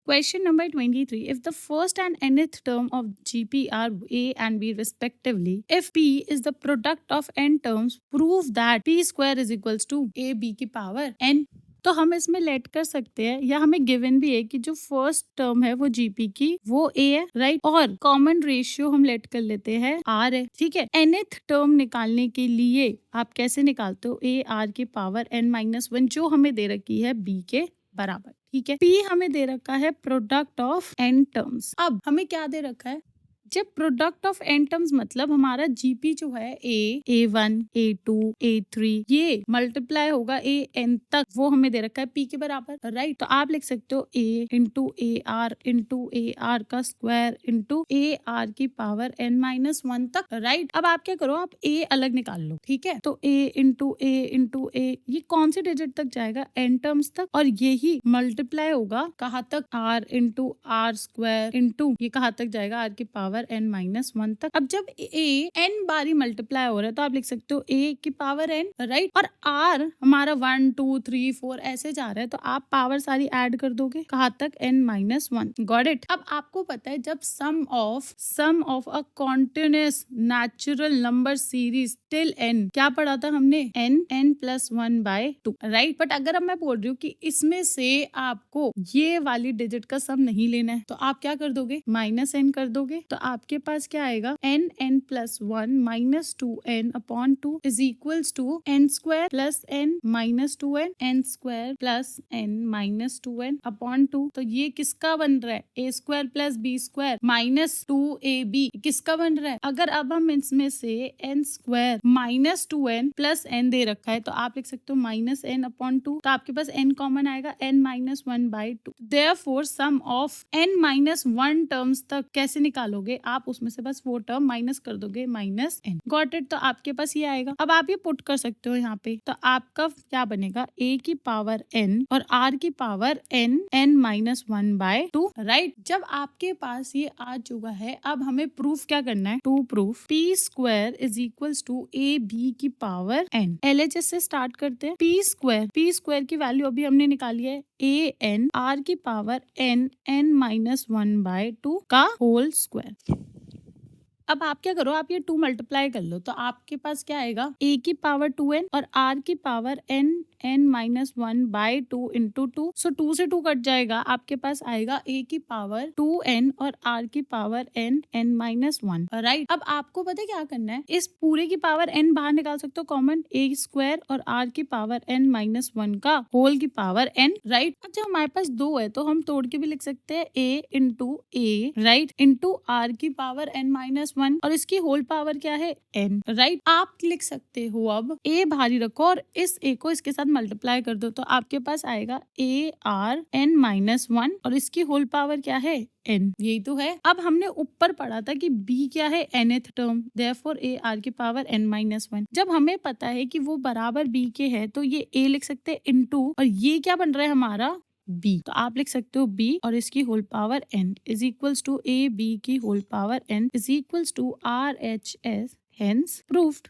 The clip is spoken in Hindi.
Question number 23. If the first and nth term of GP are A and B respectively, if P is the product of n terms, prove that P square is equals to AB की power n. तो हम इसमें लेट कर सकते हैं या हमें गिवन भी है कि जो फर्स्ट टर्म है वो जीपी की वो ए है, राइट, और कॉमन रेशियो हम लेट कर लेते हैं आर है, ठीक है। nth टर्म निकालने के लिए आप कैसे निकालते हो, ए आर की पावर n-1 जो हमें दे रखी है बी के बराबर, ठीक है। P हमें दे रखा है प्रोडक्ट ऑफ n टर्म्स। अब हमें क्या दे रखा है, जब प्रोडक्ट ऑफ n टर्म्स मतलब हमारा जीपी जो है A1, A2, A3 ये मल्टीप्लाई होगा an तक, वो हमें दे रखा है P के बराबर, राइट। तो आप लिख सकते हो A इंटू ए आर का स्क्वायर इंटू ए आर की पावर n-1 तक, राइट। अब आप क्या करो, आप A अलग निकाल लो, ठीक है। तो A इंटू ए ये कौन से डिजिट तक जाएगा, n टर्म्स तक, और यही मल्टीप्लाई होगा कहाँ तक, R into R square into ये कहाँ तक जाएगा, R की पावर n-1 तक। अब जब a n बारी मल्टीप्लाई हो रहा है तो आप लिख सकते हो a की पावर n, राइट, और r हमारा 1 2 3 4 ऐसे जा रहा है तो आप पावर सारी ऐड कर दोगे कहाँ तक, n-1। Got it. अब आपको पता है जब sum of a continuous natural number series till n, क्या पढ़ा था हमने, n+1/2, राइट। बट अगर अब मैं बोल रही हूँ कि इसमें से आपको ये वाली डिजिट का सम नहीं लेना है तो आप क्या कर दोगे, -n कर दोगे। तो आपके पास क्या आएगा, n+1 -2n/2 is equals to n square plus n-2n, n square plus n-2n/2। तो ये किसका बन रहा है, a square plus b square -2ab किसका बन रहा है। अगर अब हम इसमें से n square -2n plus n दे रखा है तो आप लिख सकते हो -n/2। तो आपके पास n कॉमन आएगा, n-1/2। Therefore some of n-1 terms तक कैसे निकालोगे आप, उसमें से बस वो टर्म माइनस कर दोगे, -n। Got it. तो आपके पास ये आएगा। अब आप ये पुट कर सकते हो यहाँ पे, तो आपका क्या बनेगा, a की पावर n और r की पावर n-1/2, राइट। जब आपके पास ये आ चुका है, अब हमें प्रूफ क्या करना है, to proof p square is equals to a b की पावर n। LHS से स्टार्ट करते हैं। p स्क्वायर की वैल्यू अभी हमने निकाली है a n r की पावर n-1/2 का होल स्क्वायर। अब आप क्या करो, आप ये 2 मल्टीप्लाई कर लो तो आपके पास क्या आएगा, a की पावर 2n और r की पावर n-1/2 इंटू 2। सो 2 से 2 कट जाएगा, आपके पास आएगा a की पावर 2n और r की पावर n-1, राइट। अब आपको पता है क्या करना है, इस पूरे की पावर n बाहर निकाल सकते हो कॉमन, a स्क्वायर और r की पावर n-1 का होल की पावर n, राइट। अब जब हमारे पास 2 है तो हम तोड़ के भी लिख सकते हैं a into a, right, into r की पावर n-1 और इसकी होल पावर क्या है, n, राइट। आप लिख सकते हो अब a भारी रखो और इस a को इसके साथ मल्टीप्लाई कर दो तो आपके पास आएगा a r n-1 और इसकी होल पावर क्या है, n। यही तो है। अब हमने ऊपर पढ़ा था कि b क्या है, nth term, therefore a r की पावर n-1। जब हमें पता है कि वो बराबर b के है तो ये a लिख सकते हैं इंटू, और ये क्या बन रहा है हमारा b, तो आप लिख सकते हो b और इसकी whole power n is equals to a b की whole power n is equals to RHS, hence proved.